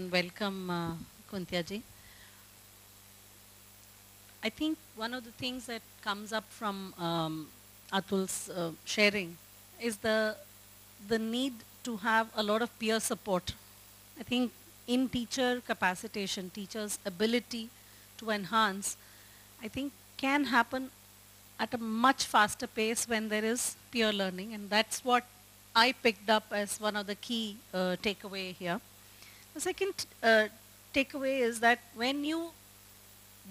Welcome, Kuntia ji. I think one of the things that comes up from Atul's sharing is the need to have a lot of peer support. I think in teacher capacitation, teachers' ability to enhance, I think can happen at a much faster pace when there is peer learning, and that's what I picked up as one of the key takeaway here. The second takeaway is that when you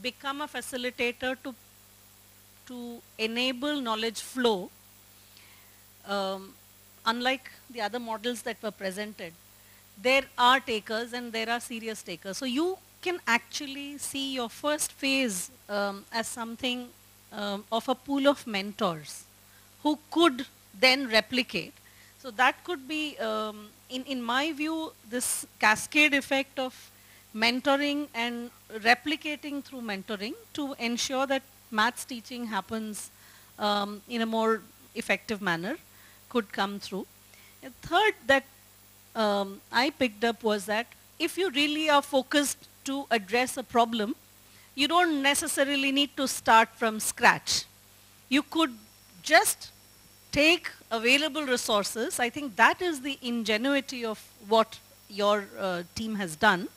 become a facilitator to enable knowledge flow, unlike the other models that were presented, there are takers and there are serious takers. So you can actually see your first phase as something of a pool of mentors who could then replicate. So that could be, in my view, this cascade effect of mentoring and replicating through mentoring to ensure that maths teaching happens in a more effective manner could come through. And third that I picked up was that if you really are focused to address a problem, you don't necessarily need to start from scratch. You could just take available resources. I think that is the ingenuity of what your team has done,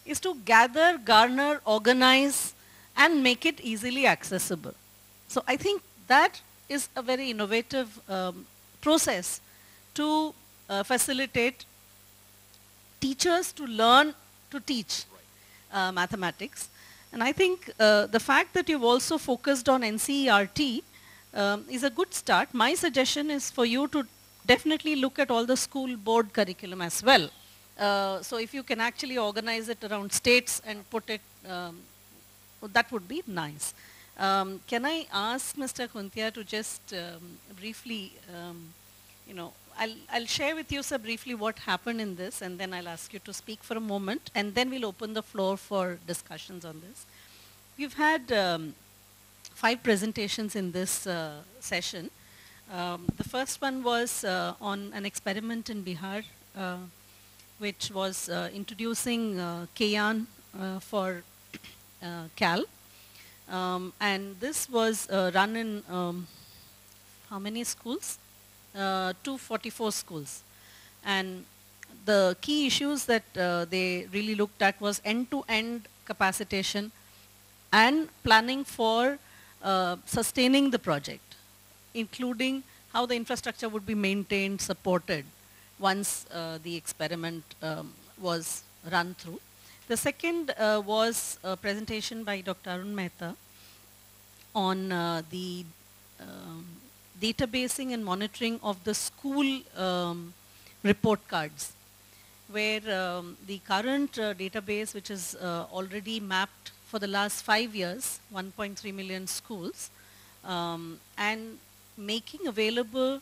is to gather, garner, organize, and make it easily accessible. So I think that is a very innovative process to facilitate teachers to learn to teach mathematics. And I think the fact that you've also focused on NCERT is a good start. My suggestion is for you to definitely look at all the school board curriculum as well. So if you can actually organize it around states and put it, that would be nice. Can I ask Mr. Kuntia to just briefly, I'll share with you, sir, briefly what happened in this, and then I'll ask you to speak for a moment, and then we'll open the floor for discussions on this. We've had 5 presentations in this session. The first one was on an experiment in Bihar, which was introducing Kayan for CAL. And this was run in how many schools? 244 schools. And the key issues that they really looked at was end-to-end capacitation and planning for sustaining the project, including how the infrastructure would be maintained, supported once the experiment was run through. The second was a presentation by Dr. Arun Mehta on the databasing and monitoring of the school report cards, where the current database, which is already mapped for the last 5 years, 1.3 million schools, and making available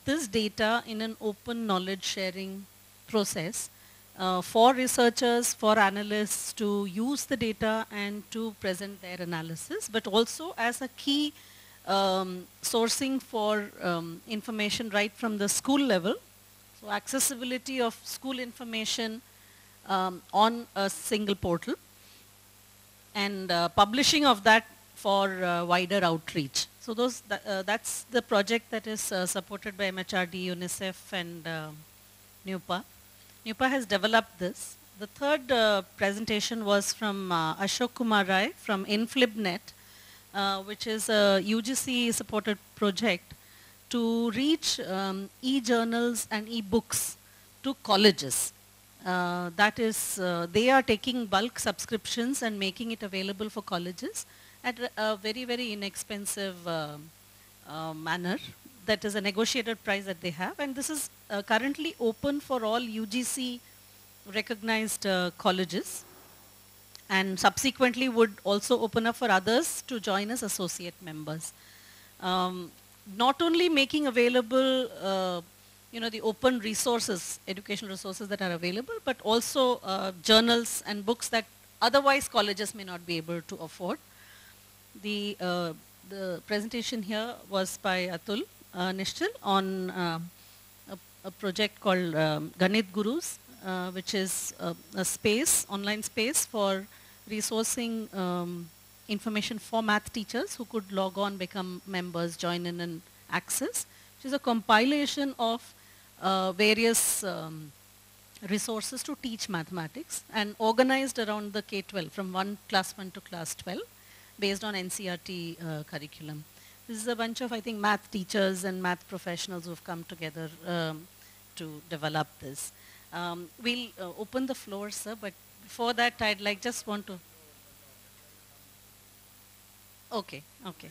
this data in an open knowledge sharing process for researchers, for analysts to use the data and to present their analysis, but also as a key sourcing for information right from the school level. So accessibility of school information on a single portal, and publishing of that for wider outreach. So that's the project that is supported by MHRD, UNICEF, and NUPA. NUPA has developed this. The third presentation was from Ashok Kumar Rai from InflibNet, which is a UGC-supported project to reach e-journals and e-books to colleges. That is, they are taking bulk subscriptions and making it available for colleges at a very, very inexpensive manner. That is a negotiated price that they have, and this is currently open for all UGC recognized colleges, and subsequently would also open up for others to join as associate members. Not only making available the open resources, educational resources that are available, but also journals and books that otherwise colleges may not be able to afford. The presentation here was by Atul Nishchal on a project called Ganit Gurus, which is a space, online space for resourcing information for math teachers who could log on, become members, join in and access, which is a compilation of various resources to teach mathematics and organized around the K-12 from class 1 to class 12 based on NCERT curriculum. This is a bunch of, I think, math teachers and math professionals who have come together to develop this. We'll open the floor, sir, but before that I'd like just want to... Okay, okay.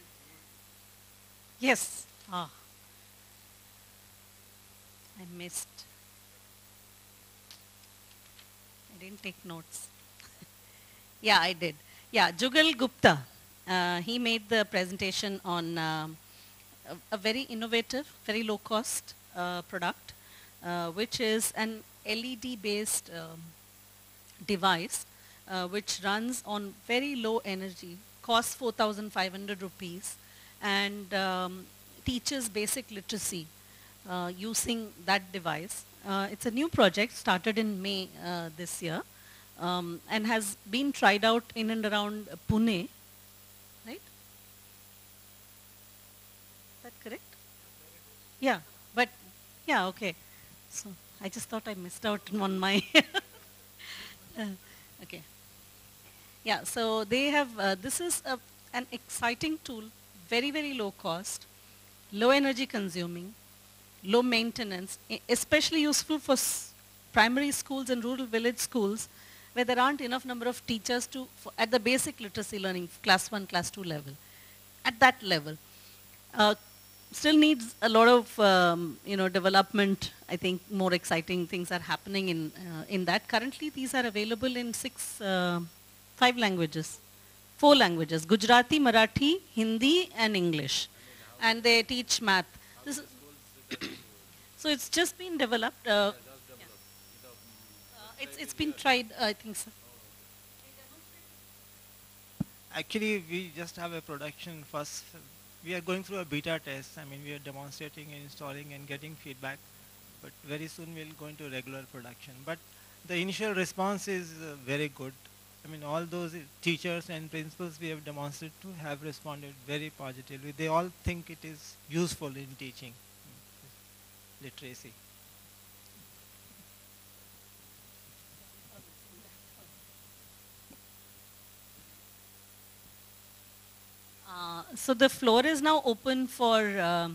Yes. Ah. I missed. I didn't take notes. Yeah, I did. Yeah, Jugal Gupta. He made the presentation on a very innovative, very low cost product, which is an LED-based device which runs on very low energy, costs 4,500 rupees, and teaches basic literacy using that device. It's a new project started in May this year and has been tried out in and around Pune, right? Is that correct? Yeah, but yeah, okay. So I just thought I missed out on my, okay. Yeah, so they have, this is an exciting tool, very, very low cost, low energy consuming, low maintenance, especially useful for primary schools and rural village schools where there aren't enough number of teachers to, at the basic literacy learning, class 1, class 2 level. At that level. Still needs a lot of, development. I think more exciting things are happening in that. Currently, these are available in 5 languages, 4 languages, Gujarati, Marathi, Hindi, and English. And they teach math. This is so it's just been developed. It's been tried, I think so. Actually, we just have a production first. We are going through a beta test. I mean, we are demonstrating and installing and getting feedback. But very soon we'll go into regular production. But the initial response is very good. I mean, all those teachers and principals we have demonstrated to have responded very positively. They all think it is useful in teaching literacy. So the floor is now open for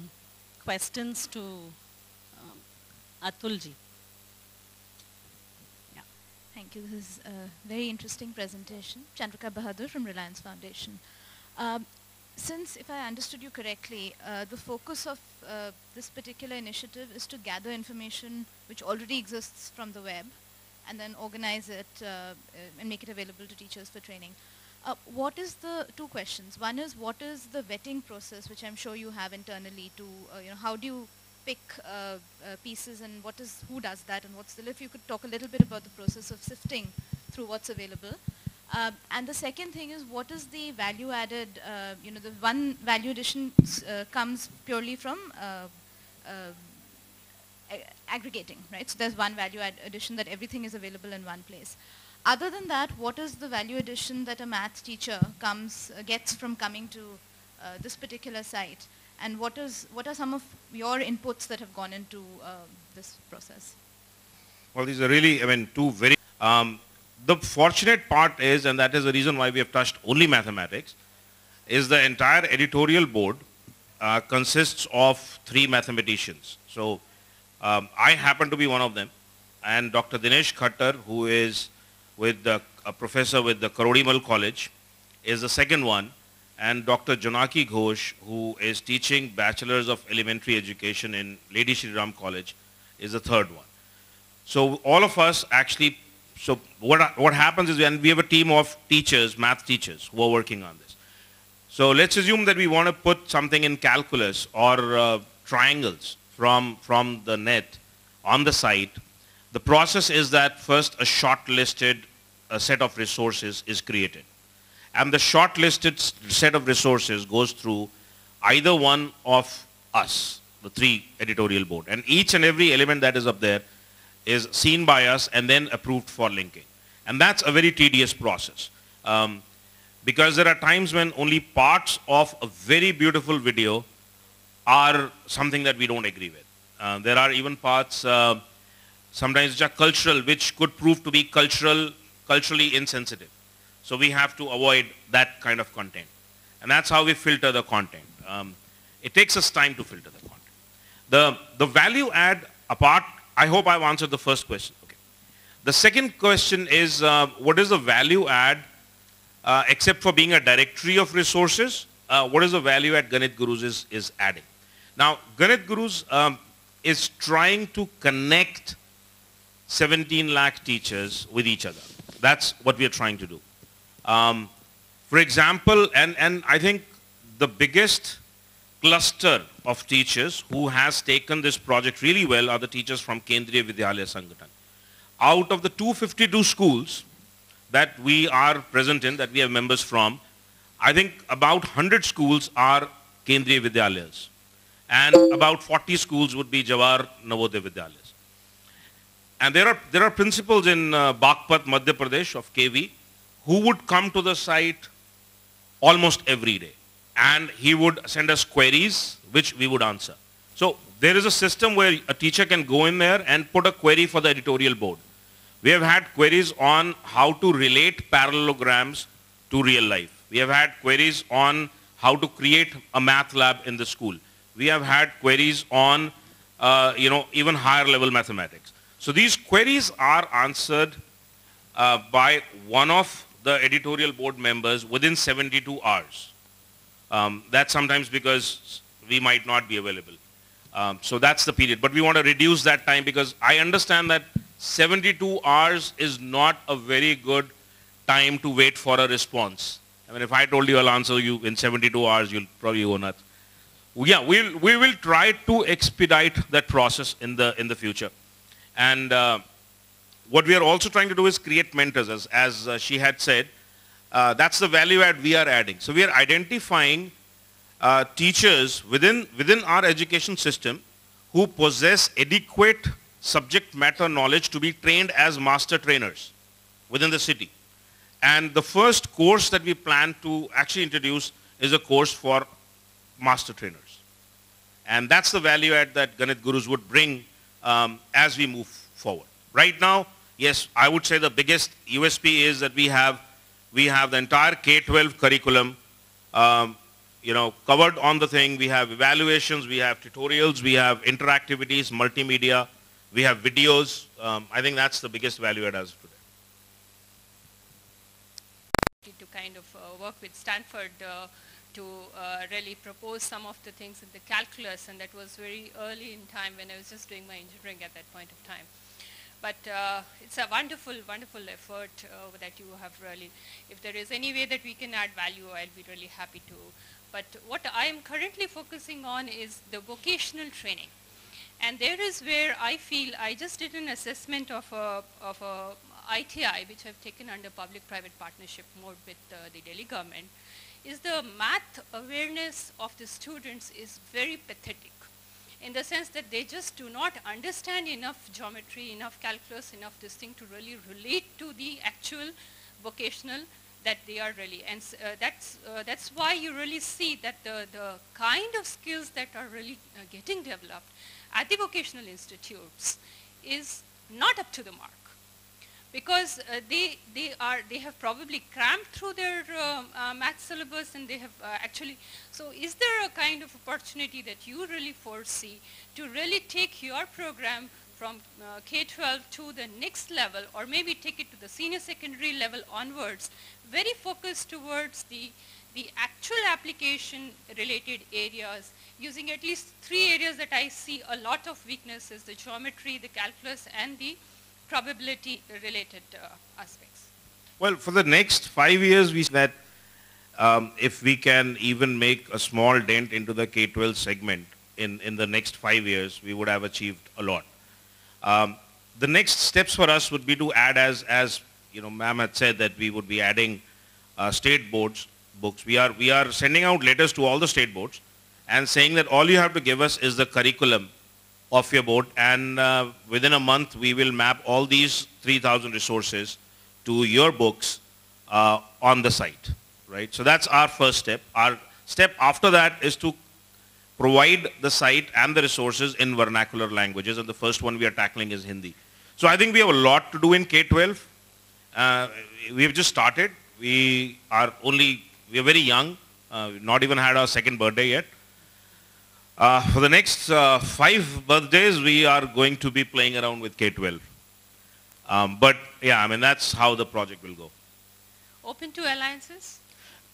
questions to Atulji. Yeah, thank you. This is a very interesting presentation. Chandrika Bahadur from Reliance Foundation. Since, if I understood you correctly, the focus of this particular initiative is to gather information which already exists from the web and then organize it and make it available to teachers for training. What is the, 2 questions. One is, what is the vetting process, which I'm sure you have internally to, how do you pick pieces and who does that and what's if you could talk a little bit about the process of sifting through what's available. And the second thing is, what is the value added, the one value addition comes purely from aggregating, right? So there's one value addition that everything is available in one place. Other than that, what is the value addition that a math teacher gets from coming to this particular site? And what are some of your inputs that have gone into this process? Well, these are really, 2 very... the fortunate part is, and that is the reason why we have touched only mathematics, is the entire editorial board consists of 3 mathematicians. So I happen to be one of them, and Dr. Dinesh Khattar, who is a professor with the Karodimal College, is the second one, and Dr. Janaki Ghosh, who is teaching Bachelors of Elementary Education in Lady Shri Ram College, is the third one. So all of us actually, so what happens is when we have a team of teachers, math teachers, who are working on this. So let's assume that we want to put something in calculus or triangles from the net on the site. The process is that first a shortlisted set of resources is created. And the shortlisted set of resources goes through either one of us, the 3 editorial board. And each and every element that is up there is seen by us and then approved for linking. And that's a very tedious process. Because there are times when only parts of a very beautiful video are something that we don't agree with. There are even parts sometimes which are cultural, which could prove to be culturally insensitive. So we have to avoid that kind of content. And that's how we filter the content. It takes us time to filter the content. The value add apart, I hope I've answered the first question. Okay. The second question is, what is the value add, except for being a directory of resources, what is the value add Ganit Gurus is adding? Now, Ganit Gurus is trying to connect 17 lakh teachers with each other. That's what we are trying to do. For example, and I think the biggest cluster of teachers who has taken this project really well are the teachers from Kendriya Vidyalaya Sangathan. Out of the 252 schools that we are present in, that we have members from, I think about 100 schools are Kendriya Vidyalayas. And about 40 schools would be Jawahar Navodaya Vidyalayas. And there are principals in Bagpat, Madhya Pradesh of KV who would come to the site almost every day. And he would send us queries which we would answer. So there is a system where a teacher can go in there and put a query for the editorial board. We have had queries on how to relate parallelograms to real life. We have had queries on how to create a math lab in the school. We have had queries on, even higher level mathematics. So these queries are answered by one of the editorial board members within 72 hours. That's sometimes because we might not be available. So that's the period. But we want to reduce that time because I understand that 72 hours is not a very good time to wait for a response. I mean, if I told you I'll answer you in 72 hours, you'll probably go nuts. Yeah, we will try to expedite that process in the future. And what we are also trying to do is create mentors, as she had said. That's the value add we are adding. So we are identifying teachers within our education system who possess adequate subject matter knowledge to be trained as master trainers within the city. And the first course that we plan to actually introduce is a course for master trainers. And that's the value add that Ganit Gurus would bring as we move forward. Right now, yes, I would say the biggest USP is that we have the entire K-12 curriculum covered on the thing. We have evaluations, we have tutorials, we have interactivities, multimedia, we have videos. I think that's the biggest value add as of today. To kind of work with Stanford to really propose some of the things in the calculus, and that was very early in time when I was just doing my engineering at that point of time. But it's a wonderful, wonderful effort that you have really. If there is any way that we can add value, I'll be really happy to. But what I am currently focusing on is the vocational training. And there is where I feel, I just did an assessment of a ITI, which I've taken under public-private partnership mode with the Delhi government, is the math awareness of the students is very pathetic, in the sense that they just do not understand enough geometry, enough calculus, enough this thing to really relate to the actual vocational that they are really. And that's why you really see that the kind of skills that are really getting developed at the vocational institutes is not up to the mark. Because they have probably crammed through their math syllabus, and they have actually, so is there a kind of opportunity that you really foresee to really take your program from K-12 to the next level, or maybe take it to the senior secondary level onwards, very focused towards the actual application related areas, using at least 3 areas that I see a lot of weaknesses: the geometry, the calculus, and the probability related aspects? Well, for the next 5 years, we see that if we can even make a small dent into the K-12 segment in the next 5 years, we would have achieved a lot. The next steps for us would be to add, as ma'am had said, that we would be adding state boards books. We are sending out letters to all the state boards and saying that all you have to give us is the curriculum of your board, and within a month we will map all these 3,000 resources to your books on the site, right? So that's our first step. Our step after that is to provide the site and the resources in vernacular languages, and the first one we are tackling is Hindi. So I think we have a lot to do in K-12. We have just started. We are very young, not even had our second birthday yet. For the next 5 birthdays, we are going to be playing around with K-12. But yeah, I mean, that's how the project will go. Open to alliances?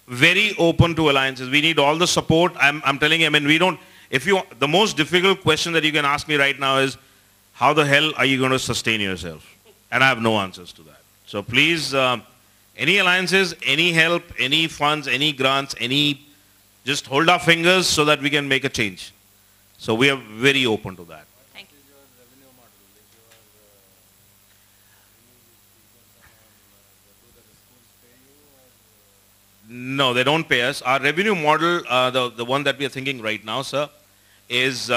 Very open to alliances. We need all the support. I'm telling you, I mean, the most difficult question that you can ask me right now is, how the hell are you going to sustain yourself? And I have no answers to that. So please, any alliances, any help, any funds, any grants, just hold our fingers so that we can make a change. So we are very open to that. Thank you. No, they don't pay us. Our revenue model, the one that we are thinking right now, sir, is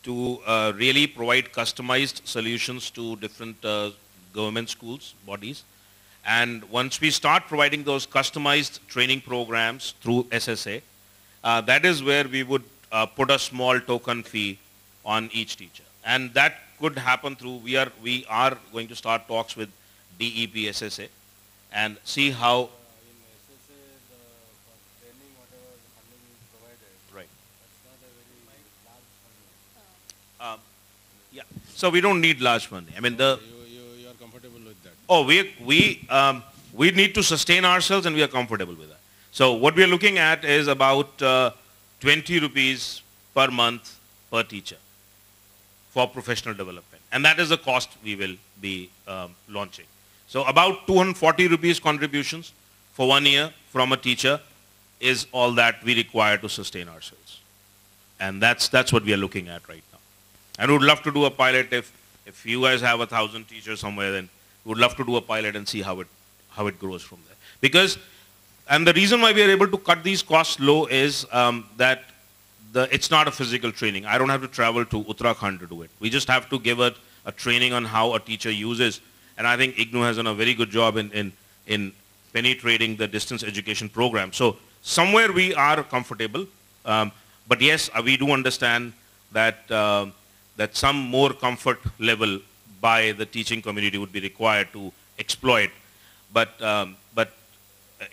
to really provide customized solutions to different government schools, bodies. And once we start providing those customized training programs through SSA, that is where we would put a small token fee on each teacher. And that could happen through, we are going to start talks with DEP SSA and see how. Right. Yeah. So we don't need large money. I mean, you are comfortable with that? Oh, we need to sustain ourselves, and we are comfortable with that. So what we are looking at is about 20 rupees per month per teacher for professional development. And that is the cost we will be launching. So about 240 rupees contributions for 1 year from a teacher is all that we require to sustain ourselves. And that's what we are looking at right now. And we would love to do a pilot if you guys have 1,000 teachers somewhere, then we would love to do a pilot and see how it grows from there. And the reason why we are able to cut these costs low is that it's not a physical training. I don't have to travel to Uttarakhand to do it. We just have to give a training on how a teacher uses. And I think IGNOU has done a very good job in penetrating the distance education program. So somewhere we are comfortable. But yes, we do understand that some more comfort level by the teaching community would be required to exploit. But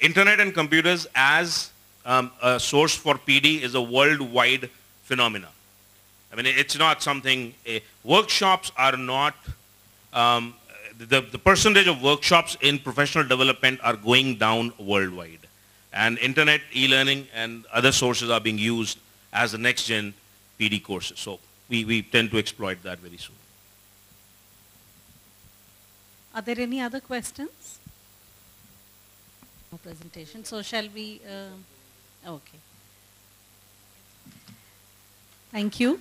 internet and computers as a source for PD is a worldwide phenomenon. I mean, it's not something, workshops are not, the percentage of workshops in professional development are going down worldwide. And internet, e-learning, and other sources are being used as the next gen PD courses. So we tend to exploit that very soon. Are there any other questions? No presentation. So shall we? Okay. Thank you.